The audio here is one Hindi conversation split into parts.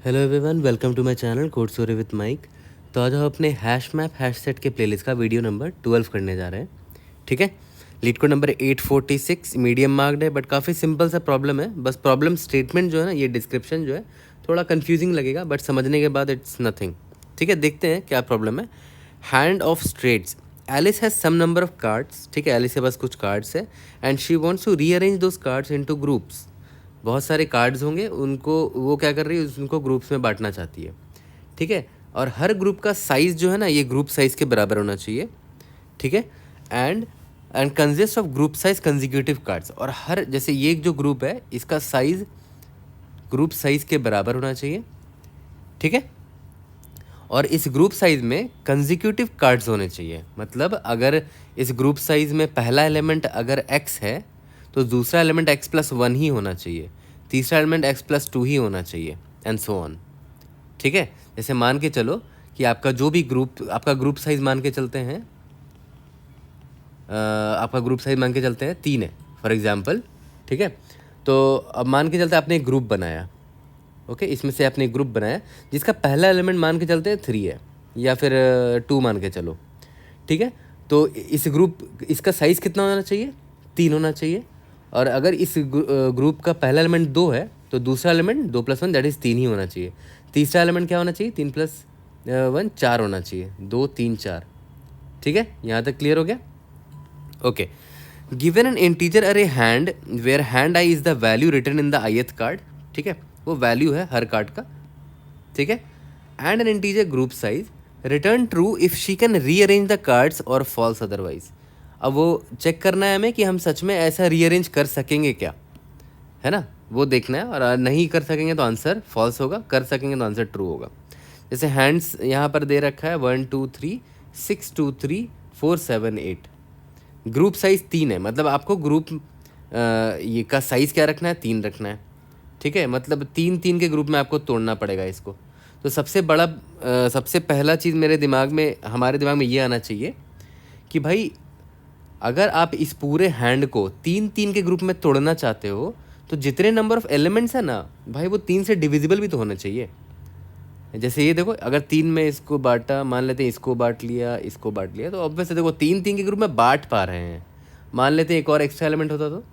Hello everyone, welcome to my channel code story with Mike. तो आज हम अपने हैश मैप हैश सेट के प्लेलिस्ट का वीडियो नंबर 12 करने जा रहे हैं। ठीक है, LeetCode number 846 medium marked है, बट काफ़ी सिंपल सा प्रॉब्लम है। बस प्रॉब्लम स्टेटमेंट जो है ना, ये डिस्क्रिप्शन जो है थोड़ा कंफ्यूजिंग लगेगा, बट समझने के बाद इट्स नथिंग। ठीक है, देखते हैं क्या प्रॉब्लम है। Hand of straights, Alice has some number of cards. ठीक है, एलिस के पास कुछ कार्ड्स है and she wants to rearrange those cards into groups. बहुत सारे कार्ड्स होंगे, उनको वो क्या कर रही है, उनको ग्रुप्स में बांटना चाहती है। ठीक है, और हर ग्रुप का साइज़ जो है ना, ये ग्रुप साइज़ के बराबर होना चाहिए। ठीक है, and and consist of group size consecutive cards. और हर, जैसे ये जो ग्रुप है, इसका साइज़ ग्रुप साइज़ के बराबर होना चाहिए। ठीक है, और इस ग्रुप साइज़ में कंजिक्यूटिव कार्ड्स होने चाहिए। मतलब अगर इस ग्रुप साइज़ में पहला एलिमेंट अगर x है तो दूसरा एलिमेंट x+1 ही होना चाहिए, तीसरा एलिमेंट x+2 ही होना चाहिए, एंड सो ऑन। ठीक है, जैसे मान के चलो कि आपका जो भी ग्रुप, आपका ग्रुप साइज़ मान के चलते हैं, आपका ग्रुप साइज़ मान के चलते हैं 3 है फॉर एग्जांपल। ठीक है, तो अब मान के चलते आपने एक ग्रुप बनाया। ओके, इसमें से आपने एक ग्रुप बनाया जिसका पहला एलिमेंट मान के चलते हैं 3 है, या फिर 2 मान के चलो। ठीक है, तो इस ग्रुप, इसका साइज़ कितना होना चाहिए? 3 होना चाहिए। और अगर इस ग्रुप का पहला एलिमेंट 2 है तो दूसरा एलिमेंट 2+1 दैट इज़ 3 ही होना चाहिए। तीसरा एलिमेंट क्या होना चाहिए? 3+1 4 होना चाहिए, 2 3 4। ठीक है, यहाँ तक क्लियर हो गया? Okay, given an integer array hand where hand I is the value written in the ith card. ठीक है, वो वैल्यू है हर कार्ड का। ठीक है, and N integer group size, return true if she can rearrange the cards और फॉल्स अदरवाइज। अब वो चेक करना है हमें कि हम सच में ऐसा रीअरेंज कर सकेंगे क्या, है ना, वो देखना है। और नहीं कर सकेंगे तो आंसर फॉल्स होगा, कर सकेंगे तो आंसर ट्रू होगा। जैसे हैंड्स यहाँ पर दे रखा है 1 2 3 6 2 3 4 7 8। ग्रुप साइज़ 3 है, मतलब आपको ग्रुप ये का साइज़ क्या रखना है? 3 रखना है। ठीक है, मतलब 3 3 के ग्रुप में आपको तोड़ना पड़ेगा इसको। तो सबसे बड़ा सबसे पहला चीज़ मेरे दिमाग में, हमारे दिमाग में ये आना चाहिए कि भाई अगर आप इस पूरे हैंड को 3 3 के ग्रुप में तोड़ना चाहते हो तो जितने नंबर ऑफ एलिमेंट्स है ना भाई, वो 3 से डिविजिबल भी तो होना चाहिए। जैसे ये देखो, अगर 3 में इसको बांटा, मान लेते हैं इसको बांट लिया, इसको बांट लिया, तो ऑब्वियसली देखो 3 3 के ग्रुप में बांट पा रहे हैं। मान लेते हैं एक और एक्स्ट्रा एलिमेंट होता तो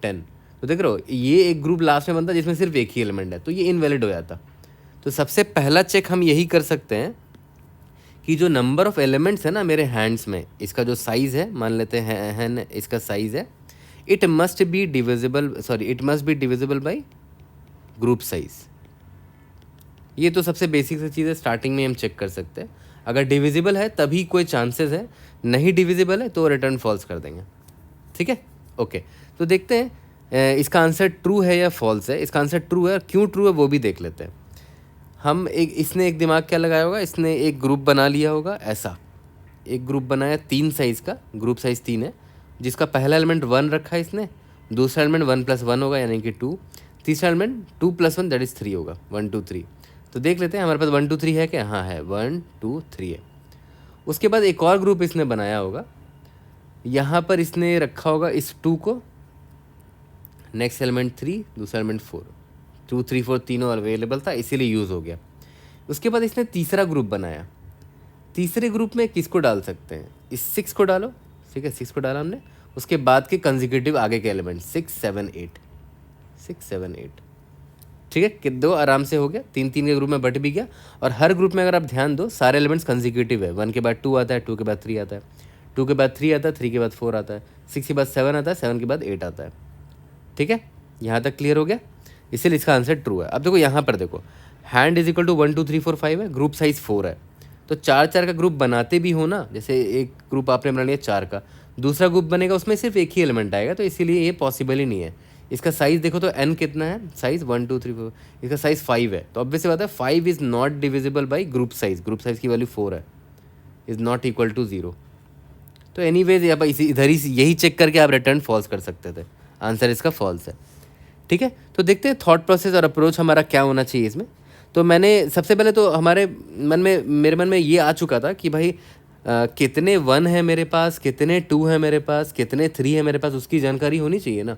10, तो देख रहे हो ये एक ग्रुप लास्ट में बनता जिसमें सिर्फ एक ही एलिमेंट है, तो ये इनवैलिड हो जाता। तो सबसे पहला चेक हम यही कर सकते हैं कि जो नंबर ऑफ एलिमेंट्स है ना मेरे हैंड्स में, इसका जो साइज़ है, मान लेते हैं इसका साइज़ है, it must be divisible by group size. ये तो सबसे बेसिक सी चीज़ है, स्टार्टिंग में हम चेक कर सकते हैं। अगर डिविजिबल है तभी कोई चांसेस है, नहीं डिविजिबल है तो रिटर्न फॉल्स कर देंगे। ठीक है, ओके, तो देखते हैं इसका आंसर ट्रू है या फॉल्स है। इसका आंसर ट्रू है, और क्यों ट्रू है वो भी देख लेते हैं हम। इसने एक दिमाग क्या लगाया होगा, इसने एक ग्रुप बना लिया होगा, ऐसा एक ग्रुप बनाया 3 साइज़ का, ग्रुप साइज़ 3 है, जिसका पहला एलिमेंट 1 रखा है इसने, दूसरा एलिमेंट 1+1 होगा यानी कि 2, तीसरा एलिमेंट 2+1 दैट इज़ 3 होगा, 1 2 3। तो देख लेते हैं हमारे पास 1 2 3 है क्या? हाँ है, 1 2 3 है। उसके बाद एक और ग्रुप इसने बनाया होगा, यहाँ पर इसने रखा होगा इस 2 को, नेक्स्ट एलिमेंट 3, दूसरा एलिमेंट 4, 2 3 4 तीनों अवेलेबल था इसीलिए यूज़ हो गया। उसके बाद इसने तीसरा ग्रुप बनाया। तीसरे ग्रुप में किसको डाल सकते हैं? इस 6 को डालो। ठीक है, 6 को डाला हमने। उसके बाद के कंजिक्यूटिव आगे के एलिमेंट 6 7 8, 6 7 8। ठीक है, कि 2 आराम से हो गया, 3 3 के ग्रुप में बट भी गया। और हर ग्रुप में अगर आप ध्यान दो सारे एलिमेंट्स कंजिक्यूटिव है। 1 के बाद 2 आता है, 2 के बाद 3 आता है, 2 के बाद 3 आता है, 3 के बाद 4 आता है, 6 के बाद 7 आता है, 7 के बाद 8 आता है। ठीक है, यहाँ तक क्लियर हो गया, इसीलिए इसका आंसर ट्रू है। अब देखो यहाँ पर देखो, हैंड इज इक्वल टू 1 2 3 4 5 है, ग्रुप साइज 4 है, तो 4 4 का ग्रुप बनाते भी हो ना, जैसे एक ग्रुप आपने बना लिया 4 का, दूसरा ग्रुप बनेगा उसमें सिर्फ एक ही एलिमेंट आएगा, तो इसीलिए ये पॉसिबल ही नहीं है। इसका साइज़ देखो तो n कितना है, साइज़ 1 2 3 4, इसका साइज़ 5 है, तो ऑब्वियसली बात है 5 is not divisible by group size. Group size की वैल्यू 4 है, इज़ नॉट इक्वल टू 0। तो एनीवेज आप इधर ही यही चेक करके आप रिटर्न फॉल्स कर सकते थे, आंसर इसका फॉल्स है। ठीक है, तो देखते हैं थॉट प्रोसेस और अप्रोच हमारा क्या होना चाहिए इसमें। तो मैंने सबसे पहले तो मेरे मन में ये आ चुका था कि भाई कितने 1 है मेरे पास, कितने 2 है मेरे पास, कितने 3 है मेरे पास, उसकी जानकारी होनी चाहिए ना,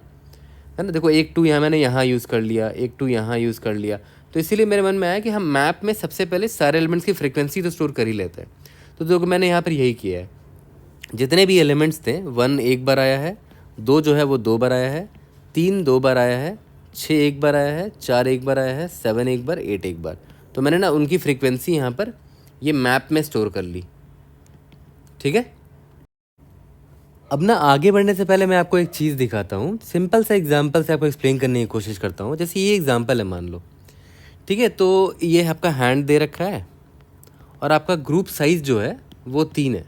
है ना। देखो एक 2 यहाँ मैंने यहाँ यूज़ कर लिया, एक 2 यहाँ यूज़ कर लिया, तो इसीलिए मेरे मन में आया कि हम मैप में सबसे पहले सारे एलिमेंट्स की फ्रीक्वेंसी तो स्टोर कर ही लेते हैं। तो देखो मैंने यहाँ पर यही किया है, जितने भी एलिमेंट्स थे 1 एक बार आया है, 2 जो है वो 2 बार आया है, 3 2 बार आया है, 6 एक बार आया है, 4 एक बार आया है, 7 एक बार, 8 एक बार। तो मैंने ना उनकी फ्रीक्वेंसी यहाँ पर ये मैप में स्टोर कर ली। ठीक है, अब ना आगे बढ़ने से पहले मैं आपको एक चीज़ दिखाता हूँ, सिंपल सा एग्जांपल से आपको एक्सप्लेन करने की कोशिश करता हूँ। जैसे ये एग्जांपल है मान लो, ठीक है, तो ये आपका हैंड दे रखा है और आपका ग्रुप साइज़ जो है वो 3 है।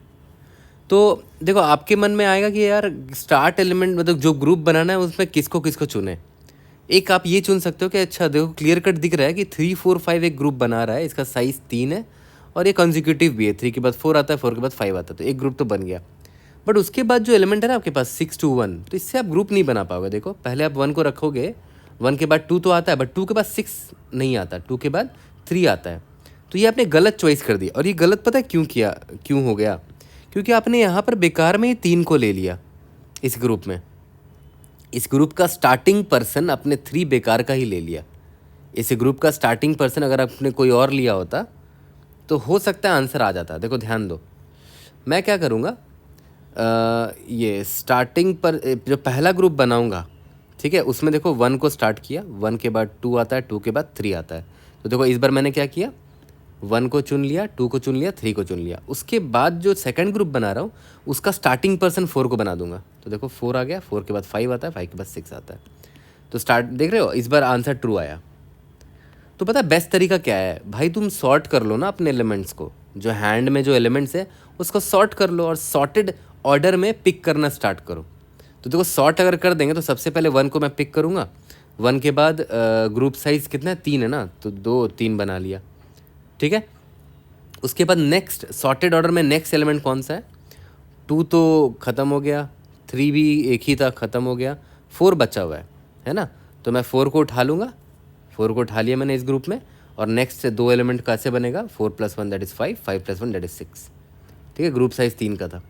तो देखो आपके मन में आएगा कि यार स्टार्ट एलिमेंट मतलब जो ग्रुप बनाना है उसमें किसको किसको चुने। एक आप ये चुन सकते हो कि अच्छा देखो क्लियर कट दिख रहा है कि 3 4 5 एक ग्रुप बना रहा है, इसका साइज़ 3 है और ये कंसेक्यूटिव भी है, 3 के बाद 4 आता है, 4 के बाद 5 आता है, तो एक ग्रुप तो बन गया। बट उसके बाद जो एलिमेंट है ना आपके पास 6 2 1, तो इससे आप ग्रुप नहीं बना पाओगे। देखो पहले आप 1 को रखोगे, 1 के बाद 2 तो आता है, बट 2 के बाद 6 नहीं आता, 2 के बाद 3 आता है। तो ये आपने गलत चॉइस कर दी, और ये गलत पता है क्यों किया, क्यों हो गया, क्योंकि आपने यहाँ पर बेकार में ही 3 को ले लिया इस ग्रुप में। इस ग्रुप का स्टार्टिंग पर्सन आपने 3 बेकार का ही ले लिया। इस ग्रुप का स्टार्टिंग पर्सन अगर आपने कोई और लिया होता तो हो सकता है आंसर आ जाता। देखो ध्यान दो, मैं क्या करूँगा, ये स्टार्टिंग पर जो पहला ग्रुप बनाऊँगा, ठीक है, उसमें देखो 1 को स्टार्ट किया, 1 के बाद 2 आता है, 2 के बाद 3 आता है। तो देखो इस बार मैंने क्या किया, 1 को चुन लिया, 2 को चुन लिया, 3 को चुन लिया। उसके बाद जो सेकंड ग्रुप बना रहा हूँ उसका स्टार्टिंग पर्सन 4 को बना दूंगा। तो देखो 4 आ गया, 4 के बाद 5 आता है, 5 के बाद 6 आता है। तो स्टार्ट देख रहे हो, इस बार आंसर ट्रू आया। तो पता है बेस्ट तरीका क्या है भाई, तुम सॉर्ट कर लो ना अपने एलिमेंट्स को, जो हैंड में जो एलिमेंट्स है उसको सॉर्ट कर लो और सॉर्टेड ऑर्डर में पिक करना स्टार्ट करो। तो देखो सॉर्ट अगर कर देंगे तो सबसे पहले 1 को मैं पिक करूँगा, 1 के बाद ग्रुप साइज़ कितना है, 3 है ना, तो 2 3 बना लिया। ठीक है, उसके बाद नेक्स्ट सॉर्टेड ऑर्डर में नेक्स्ट एलिमेंट कौन सा है, 2 तो ख़त्म हो गया, 3 भी एक ही था, ख़त्म हो गया, 4 बचा हुआ है ना। तो मैं 4 को उठा लूँगा, 4 को उठा लिया मैंने इस ग्रुप में, और नेक्स्ट 2 एलिमेंट कैसे बनेगा, 4 + 1 दैट इज़ 5, 5 + 1 दैट इज़ 6। ठीक है, ग्रुप साइज़ 3 का था।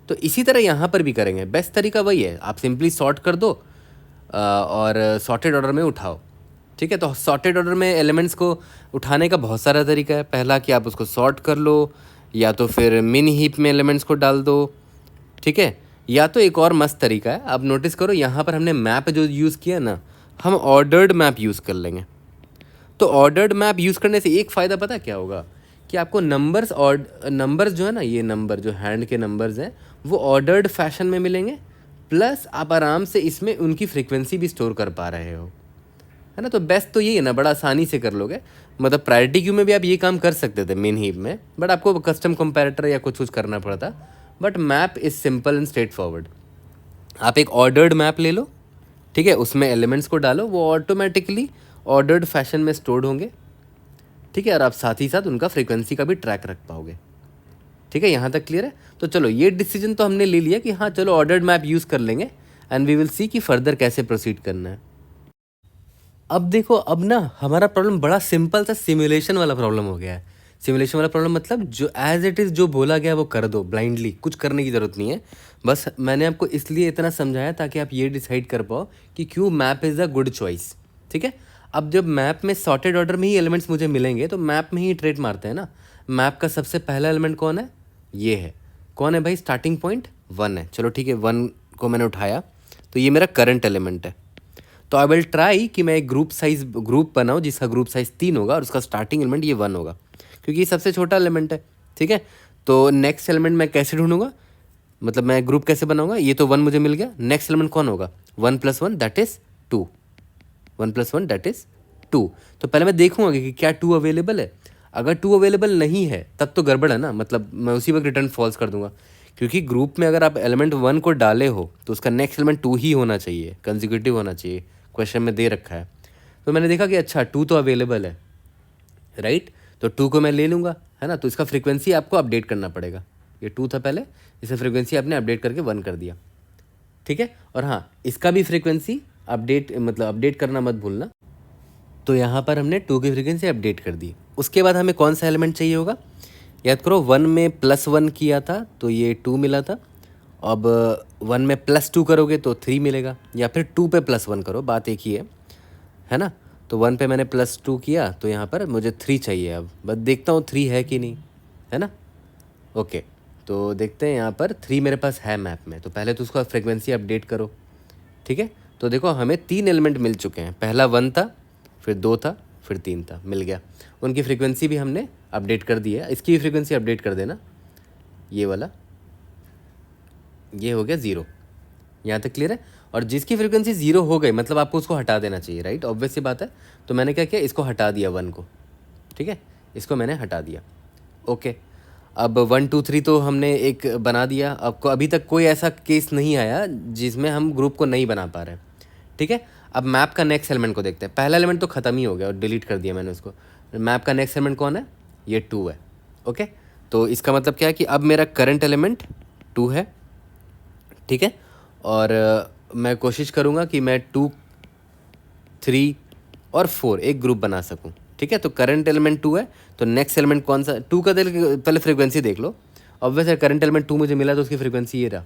तो इसी तरह यहाँ पर भी करेंगे। बेस्ट तरीका वही है, आप सिंपली सॉर्ट कर दो और सॉर्टेड ऑर्डर में उठाओ। ठीक है, तो सॉर्टेड ऑर्डर में एलिमेंट्स को उठाने का बहुत सारा तरीका है। पहला कि आप उसको सॉर्ट कर लो, या तो फिर मिनी हीप में एलिमेंट्स को डाल दो। ठीक है, या तो एक और मस्त तरीका है, आप नोटिस करो यहाँ पर हमने मैप जो यूज़ किया ना, हम ऑर्डर्ड मैप यूज़ कर लेंगे। तो ऑर्डर्ड मैप यूज़ करने से एक फ़ायदा पता है क्या होगा, कि आपको नंबर्स और नंबर्स जो है ना, ये नंबर जो हैंड के नंबर्स हैं वो ऑर्डर्ड फैशन में मिलेंगे, प्लस आप आराम से इसमें उनकी फ्रीक्वेंसी भी स्टोर कर पा रहे हो, है ना। तो बेस्ट तो यही है ना, बड़ा आसानी से कर लोगे। मतलब प्रायोरिटी क्यू में भी आप ये काम कर सकते थे मेन हीप में, बट आपको कस्टम कंपैरेटर या कुछ करना पड़ता। But map is simple and straight forward. आप एक ऑर्डर्ड मैप ले लो, ठीक है, उसमें एलिमेंट्स को डालो, वो ऑटोमेटिकली ऑर्डर्ड फैशन में स्टोर्ड होंगे। ठीक है, और आप साथ ही साथ उनका फ्रीक्वेंसी का भी ट्रैक रख पाओगे। ठीक है, यहाँ तक क्लियर है। तो चलो ये डिसीजन तो हमने ले लिया कि हाँ चलो ऑर्डर्ड मैप यूज़ कर लेंगे, एंड वी विल सी कि फर्दर कैसे प्रोसीड करना है। अब देखो, अब ना हमारा प्रॉब्लम बड़ा सिंपल सा सिमुलेशन वाला प्रॉब्लम हो गया है। सिमुलेशन वाला प्रॉब्लम मतलब जो एज इट इज़ जो बोला गया वो कर दो ब्लाइंडली, कुछ करने की ज़रूरत नहीं है। बस मैंने आपको इसलिए इतना समझाया ताकि आप ये डिसाइड कर पाओ कि क्यों map is a good choice. ठीक है, अब जब मैप में सॉर्टेड ऑर्डर में ही एलिमेंट्स मुझे मिलेंगे तो मैप में ही ट्रेड मारते हैं ना। मैप का सबसे पहला एलिमेंट कौन है, ये है, कौन है भाई, स्टार्टिंग पॉइंट 1 है। चलो ठीक है, 1 को मैंने उठाया, तो ये मेरा करंट एलिमेंट है। तो आई विल ट्राई कि मैं एक ग्रुप बनाऊँ जिसका ग्रुप साइज़ 3 होगा और उसका स्टार्टिंग एलिमेंट ये 1 होगा, क्योंकि ये सबसे छोटा एलिमेंट है। ठीक है, तो नेक्स्ट एलिमेंट मैं कैसे ढूंढूंगा, मतलब मैं ग्रुप कैसे बनाऊंगा, ये तो 1 मुझे मिल गया, नेक्स्ट एलिमेंट कौन होगा, 1 + 1 दैट इज़ 2, 1 + 1 दैट इज़ 2। तो पहले मैं देखूंगा कि क्या 2 अवेलेबल है। अगर 2 अवेलेबल नहीं है तब तो गड़बड़ है ना, मतलब मैं उसी वक्त रिटर्न फॉल्स कर दूंगा, क्योंकि ग्रुप में अगर आप एलिमेंट 1 को डाले हो तो उसका नेक्स्ट एलिमेंट 2 ही होना चाहिए, कंसेक्यूटिव होना चाहिए, क्वेश्चन में दे रखा है। तो मैंने देखा कि अच्छा 2 तो अवेलेबल है, राइट, तो 2 को मैं ले लूँगा, है ना। तो इसका फ्रीक्वेंसी आपको अपडेट करना पड़ेगा, ये 2 था पहले, इसे फ्रीक्वेंसी आपने अपडेट करके 1 कर दिया। ठीक है, और हाँ इसका भी फ्रीक्वेंसी अपडेट, मतलब अपडेट करना मत भूलना। तो यहाँ पर हमने 2 की फ्रीक्वेंसी अपडेट कर दी। उसके बाद हमें कौन सा एलिमेंट चाहिए होगा, याद करो 1 में +1 किया था तो ये 2 मिला था। अब 1 में +2 करोगे तो 3 मिलेगा, या फिर 2 पे +1 करो, बात एक ही है ना। तो 1 पे मैंने +2 किया तो यहाँ पर मुझे 3 चाहिए। अब बस देखता हूँ 3 है कि नहीं, है ना। ओके, तो देखते हैं यहाँ पर 3 मेरे पास है मैप में। तो पहले तो उसका फ्रीक्वेंसी अपडेट करो, ठीक है। तो देखो हमें 3 एलिमेंट मिल चुके हैं, पहला 1 था, फिर 2 था, फिर 3 था, मिल गया। उनकी फ्रीक्वेंसी भी हमने अपडेट कर दी है। इसकी भी फ्रीक्वेंसी अपडेट कर देना, ये वाला, ये हो गया 0। यहाँ तक क्लियर है। और जिसकी फ्रीक्वेंसी 0 हो गई मतलब आपको उसको हटा देना चाहिए, राइट, ऑब्वियस सी बात है। तो मैंने क्या किया, इसको हटा दिया 1 को, ठीक है, इसको मैंने हटा दिया। ओके, अब 1 2 3 तो हमने एक बना दिया। आपको अभी तक कोई ऐसा केस नहीं आया जिसमें हम ग्रुप को नहीं बना पा रहे, ठीक है। अब मैप का नेक्स्ट एलिमेंट को देखते हैं। पहला एलिमेंट तो ख़त्म ही हो गया और डिलीट कर दिया मैंने उसको। मैप का नेक्स्ट एलिमेंट कौन है, ये 2 है। ओके, तो इसका मतलब क्या है कि अब मेरा करंट एलिमेंट 2 है, ठीक है। और मैं कोशिश करूँगा कि मैं 2 3 और 4 एक ग्रुप बना सकूं, ठीक है। तो करंट एलिमेंट 2 है, तो नेक्स्ट एलिमेंट कौन सा 2 का पहले फ्रीक्वेंसी देख लो। ऑब्वियस है करंट एलिमेंट 2 मुझे मिला तो उसकी फ्रीक्वेंसी ये रहा,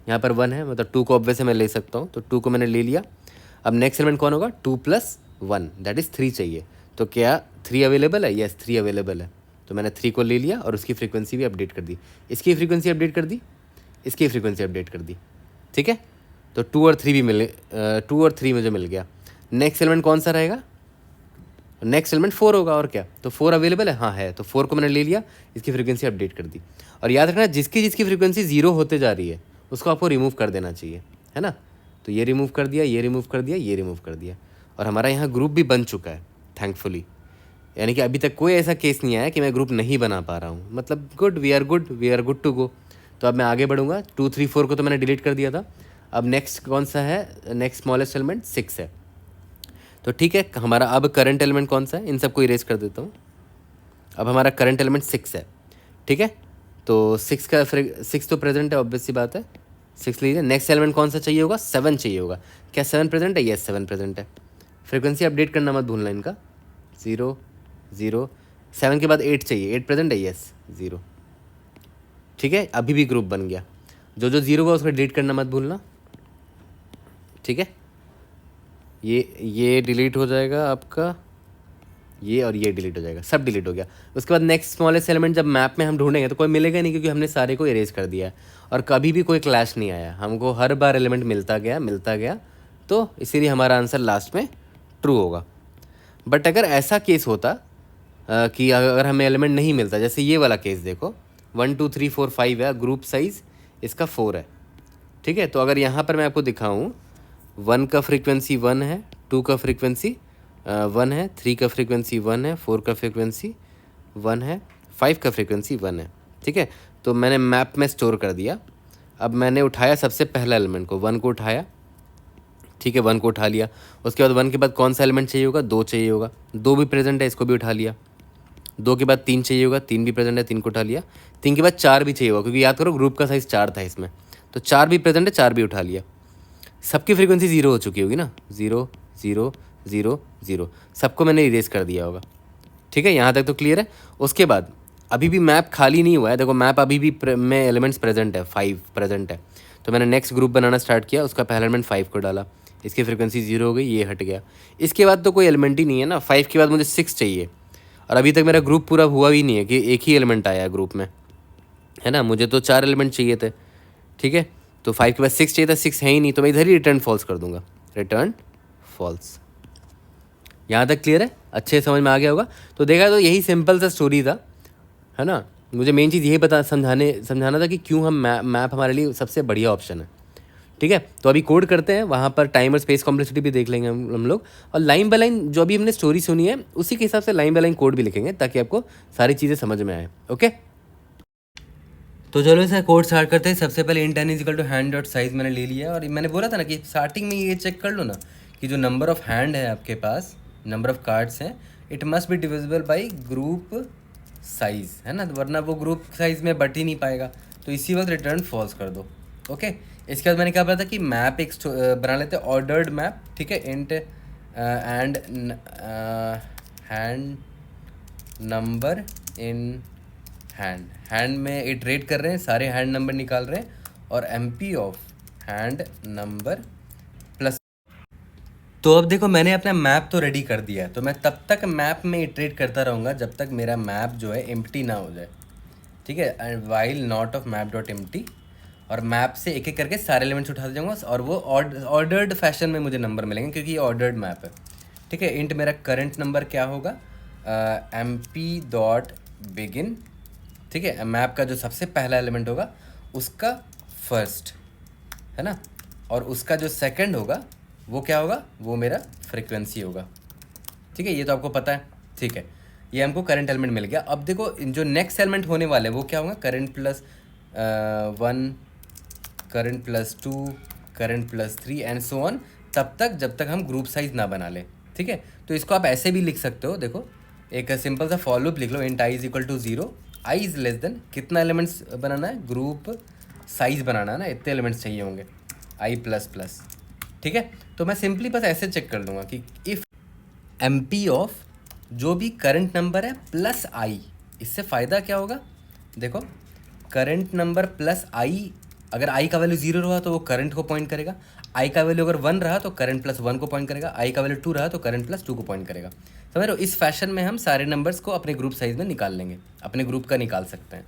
यहाँ पर 1 है, मतलब 2 को ऑब्वियस है मैं ले सकता हूँ। तो 2 को मैंने ले लिया। अब नेक्स्ट एलिमेंट कौन होगा, 2 + 1 दैट इज़ 3 चाहिए। तो क्या 3 अवेलेबल है, यस 3 अवेलेबल है। तो मैंने 3 को ले लिया और उसकी फ्रीक्वेंसी भी अपडेट कर दी, इसकी फ्रीक्वेंसी अपडेट कर दी, इसकी फ्रीक्वेंसी अपडेट कर दी, ठीक है। तो 2 और 3 भी मिले, 2 और 3 मुझे मिल गया। नेक्स्ट एलिमेंट कौन सा रहेगा, नेक्स्ट एलिमेंट 4 होगा, और क्या। तो 4 अवेलेबल है, हाँ है, तो 4 को मैंने ले लिया, इसकी फ्रीक्वेंसी अपडेट कर दी। और याद रखना जिसकी जिसकी फ्रीक्वेंसी 0 होते जा रही है उसको आपको रिमूव कर देना चाहिए, है ना। तो ये रिमूव कर दिया, ये रिमूव कर दिया, ये रिमूव कर दिया, और हमारा यहाँ ग्रुप भी बन चुका है थैंकफुली। यानी कि अभी तक कोई ऐसा केस नहीं आया कि मैं ग्रुप नहीं बना पा रहा हूँ, मतलब good, we are good to go. तो अब मैं आगे बढ़ूँगा। 2 3 4 को तो मैंने डिलीट कर दिया था। अब नेक्स्ट कौन सा है, नेक्स्ट स्मॉलेस्ट एलिमेंट 6 है। तो ठीक है, हमारा अब करंट एलिमेंट कौन सा है, इन सबको इरेज कर देता हूँ। अब हमारा करंट एलिमेंट 6 है, ठीक है। तो 6 तो प्रेजेंट है, ऑब्वियस सी बात है, 6 लीजिए। नेक्स्ट एलिमेंट कौन सा चाहिए होगा, 7 चाहिए होगा। क्या 7 प्रेजेंट है, यस 7 प्रेजेंट है। फ्रीक्वेंसी अपडेट करना मत भूलना इनका, 0 0। 7 के बाद 8 चाहिए, 8 प्रेजेंट है, यस 0, ठीक है। अभी भी ग्रुप बन गया। जो जो 0 हुआ उसको डिलीट करना मत भूलना, ठीक है। ये डिलीट हो जाएगा आपका, ये और ये डिलीट हो जाएगा, सब डिलीट हो गया। उसके बाद नेक्स्ट स्मॉलेस्ट एलिमेंट जब मैप में हम ढूंढेंगे तो कोई मिलेगा नहीं, क्योंकि हमने सारे को इरेज कर दिया है और कभी भी कोई क्लैश नहीं आया, हमको हर बार एलिमेंट मिलता गया। तो इसीलिए हमारा आंसर लास्ट में ट्रू होगा। बट अगर ऐसा केस होता कि अगर हमें एलिमेंट नहीं मिलता, जैसे ये वाला केस देखो, 1 2 3 4 5 है, ग्रुप साइज इसका 4 है, ठीक है। तो अगर यहाँ पर मैं आपको दिखाऊँ, 1 का फ्रीक्वेंसी 1 है, 2 का फ्रीक्वेंसी 1 है, 3 का फ्रीक्वेंसी 1 है, 4 का फ्रीक्वेंसी 1 है, 5 का फ्रीक्वेंसी 1 है, ठीक है। तो मैंने मैप में स्टोर कर दिया। अब मैंने उठाया सबसे पहला एलिमेंट को, 1 को उठाया, ठीक है, 1 को उठा लिया। उसके बाद 1 के बाद कौन सा एलिमेंट चाहिए होगा, 2 चाहिए होगा, 2 भी प्रेजेंट है, इसको भी उठा लिया। 2 के बाद 3 चाहिए होगा, 3 भी प्रेजेंट है, 3 को उठा लिया। 3 के बाद 4 भी चाहिए होगा, क्योंकि याद करो ग्रुप का साइज़ 4 था इसमें, तो 4 भी प्रेजेंट है, 4 भी उठा लिया। सबकी फ्रीक्वेंसी 0 हो चुकी होगी ना, 0 0 0 0, सबको मैंने इरेज कर दिया होगा, ठीक है। यहाँ तक तो क्लियर है। उसके बाद अभी भी मैप खाली नहीं हुआ है, देखो मैप अभी भी में एलिमेंट्स प्रेजेंट है, 5 प्रेजेंट है। तो मैंने नेक्स्ट ग्रुप बनाना स्टार्ट किया, उसका पहला एलिमेंट 5 को डाला, इसकी फ्रीक्वेंसी 0 हो गई, ये हट गया। इसके बाद तो कोई एलिमेंट ही नहीं है ना, 5 के बाद मुझे 6 चाहिए, और अभी तक मेरा ग्रुप पूरा हुआ भी नहीं है कि एक ही एलिमेंट आया है ग्रुप में, है ना। मुझे तो 4 एलिमेंट चाहिए थे, ठीक है। तो 5 के बाद 6 चाहिए था, 6 है ही नहीं, तो मैं इधर ही रिटर्न फॉल्स कर दूंगा, रिटर्न फॉल्स। यहाँ तक क्लियर है, अच्छे समझ में आ गया होगा। तो देखा तो यही सिंपल सा स्टोरी था, है ना। मुझे मेन चीज़ यही समझाना था कि क्यों हम मैप हमारे लिए सबसे बढ़िया ऑप्शन है, ठीक है। तो अभी कोड करते हैं, वहाँ पर टाइम और स्पेस कॉम्प्लेक्सिटी भी देख लेंगे हम लोग, और लाइन बाय लाइन जो अभी हमने स्टोरी सुनी है उसी के हिसाब से लाइन बाय लाइन कोड भी लिखेंगे, ताकि आपको सारी चीज़ें समझ में आए। ओके, तो चलो इसे कोड स्टार्ट करते हैं। सबसे पहले int n equal to hand dot size मैंने ले लिया, और मैंने बोला था ना कि स्टार्टिंग में ये चेक कर लो ना कि जो नंबर ऑफ हैंड है आपके पास, नंबर ऑफ कार्ड्स हैं, it must be divisible by group size, है ना, वरना वो ग्रुप साइज में बट ही नहीं पाएगा। तो इसी वक्त रिटर्न फॉल्स कर दो। ओके, इसके बाद मैंने क्या बोला था कि मैप एक बना लेते हैं, ऑर्डर्ड मैप, ठीक है। Int and hand number in hand में इटरेट कर रहे हैं, सारे हैंड नंबर निकाल रहे हैं, और MP of hand number plus. तो अब देखो मैंने अपना मैप तो रेडी कर दिया है, तो मैं तब तक मैप में इटरेट करता रहूँगा जब तक मेरा मैप जो है एम्प्टी ना हो जाए, ठीक है। And while not of map dot empty, और मैप से एक एक करके सारे एलिमेंट्स उठाते जाऊँगा और वो ऑर्डर्ड फैशन में मुझे नंबर मिलेंगे क्योंकि ये ऑर्डर्ड मैप है, ठीक है। इंट मेरा करंट नंबर क्या होगा, MP डॉट बिगिन, ठीक है। मैप का जो सबसे पहला एलिमेंट होगा उसका फर्स्ट, है ना, और उसका जो सेकंड होगा वो क्या होगा, वो मेरा फ्रीक्वेंसी होगा, ठीक है। ये तो आपको पता है, ठीक है। ये हमको करंट एलिमेंट मिल गया। अब देखो जो नेक्स्ट एलिमेंट होने वाले वो क्या होगा, current plus 1, current plus 2, current plus 3 and so on, तब तक जब तक हम ग्रुप साइज ना बना ले, ठीक है। तो इसको आप ऐसे भी लिख सकते हो, देखो एक सिंपल सा फॉर लूप लिख लो, int i is equal to 0, i is less than कितना एलिमेंट्स बनाना है, ग्रुप साइज बनाना है ना, इतने एलिमेंट्स चाहिए होंगे, i प्लस प्लस, ठीक है। तो मैं सिंपली बस ऐसे चेक कर लूँगा कि इफ़ MP ऑफ जो भी करंट नंबर है प्लस आई, इससे फ़ायदा क्या होगा, देखो करंट नंबर प्लस आई, अगर आई का वैल्यू 0 रहा तो वो करंट को पॉइंट करेगा, आई का वैल्यू अगर 1 रहा तो करंट प्लस 1 को पॉइंट करेगा, आई का वैल्यू 2 रहा तो करंट प्लस 2 को पॉइंट करेगा, समझ रहे हो। इस फैशन में हम सारे नंबर्स को अपने ग्रुप साइज में निकाल लेंगे, अपने ग्रुप का निकाल सकते हैं।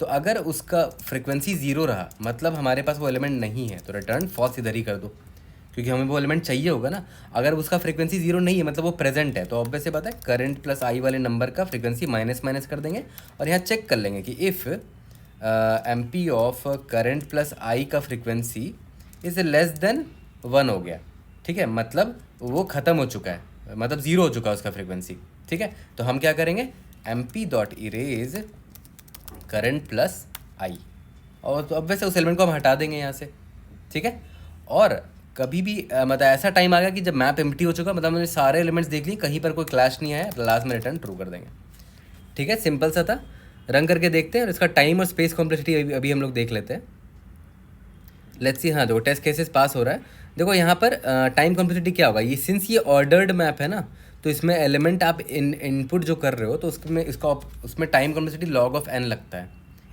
तो अगर उसका फ्रिक्वेंसी 0 रहा मतलब हमारे पास वो एलिमेंट नहीं है, तो रिटर्न फॉल्स इधर ही कर दो, क्योंकि हमें वो एलिमेंट चाहिए होगा ना। अगर उसका फ्रीक्वेंसी 0 नहीं है मतलब वो प्रेजेंट है, तो ऑब्वियस से बात है करंट प्लस आई वाले नंबर का फ्रीक्वेंसी माइनस माइनस कर देंगे और यहाँ चेक कर लेंगे कि if MP of current plus I का फ्रीक्वेंसी इज लेस देन 1 हो गया, ठीक है, मतलब वो ख़त्म हो चुका है, मतलब 0 हो चुका है उसका फ्रीक्वेंसी, ठीक है। तो हम क्या करेंगे, MP dot erase current plus I, और तो ऑब्वियस उस एलिमेंट को हम हटा देंगे यहाँ से, ठीक है। और कभी भी मतलब ऐसा टाइम आ गया कि जब मैप एम्प्टी हो चुका, मतलब हमने सारे एलिमेंट्स देख लिए, कहीं पर कोई क्लैश नहीं आया, लास्ट में रिटर्न ट्रू कर देंगे, ठीक है। सिंपल सा था, रन करके देखते हैं और इसका टाइम और स्पेस कॉम्प्लेक्सिटी अभी हम लोग देख लेते हैं। लेट्स सी, हाँ देखो टेस्ट केसेस पास हो रहा है। देखो यहाँ पर टाइम कॉम्प्लेक्सिटी क्या होगा, ये सिंस ये ऑर्डर्ड मैप है ना, तो इसमें एलिमेंट आप इनपुट जो कर रहे हो तो उसमें time complexity log of n लगता है,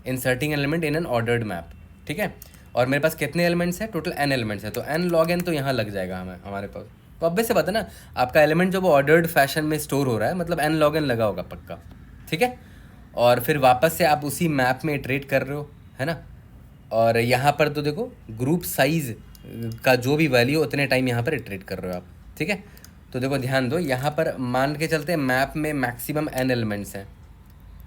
inserting element in an ordered map, ठीक है। और मेरे पास कितने एलिमेंट्स हैं, टोटल n एलिमेंट्स है, तो n log n तो यहाँ लग जाएगा हमारे पास। तो ऑब्वियस से बात है ना, आपका एलिमेंट जो वो ऑर्डर्ड फैशन में स्टोर हो रहा है मतलब n log n लगा होगा पक्का, ठीक है। और फिर वापस से आप उसी मैप में इटरेट कर रहे हो, है ना। और यहाँ पर तो देखो ग्रुप साइज का जो भी वैल्यू उतने टाइम यहाँ पर इटरेट कर रहे हो आप, ठीक है। तो देखो ध्यान दो, यहाँ पर मान के चलते हैं मैप में मैक्सिमम n एलिमेंट्स हैं,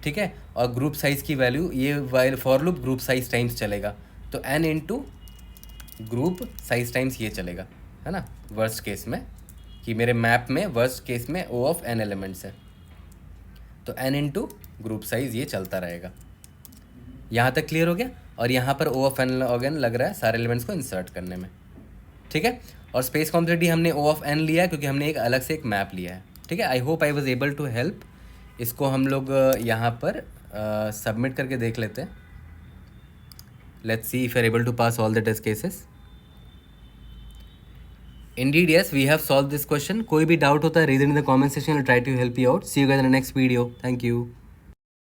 ठीक है, और ग्रुप साइज़ की वैल्यू ये while for loop group size times चलेगा, तो n into group size times ये चलेगा, है ना, वर्स्ट केस में, कि मेरे मैप में वर्स्ट केस में O ऑफ n एलिमेंट्स है, तो n इंटू ग्रुप साइज ये चलता रहेगा। यहाँ तक क्लियर हो गया। और यहाँ पर O of n log n लग रहा है सारे एलिमेंट्स को इंसर्ट करने में, ठीक है। और स्पेस कॉम्प्लेक्सिटी हमने O ऑफ n लिया है क्योंकि हमने एक अलग से एक मैप लिया है, ठीक है। I hope I was able to help. इसको हम लोग यहाँ पर सबमिट करके देख लेते हैं। Let's see if you are able to pass all the test cases. Indeed yes, we have solved this question. कोई भी डाउट होता है read in the comment section, I try to help you out. See you guys in the next video. Thank you.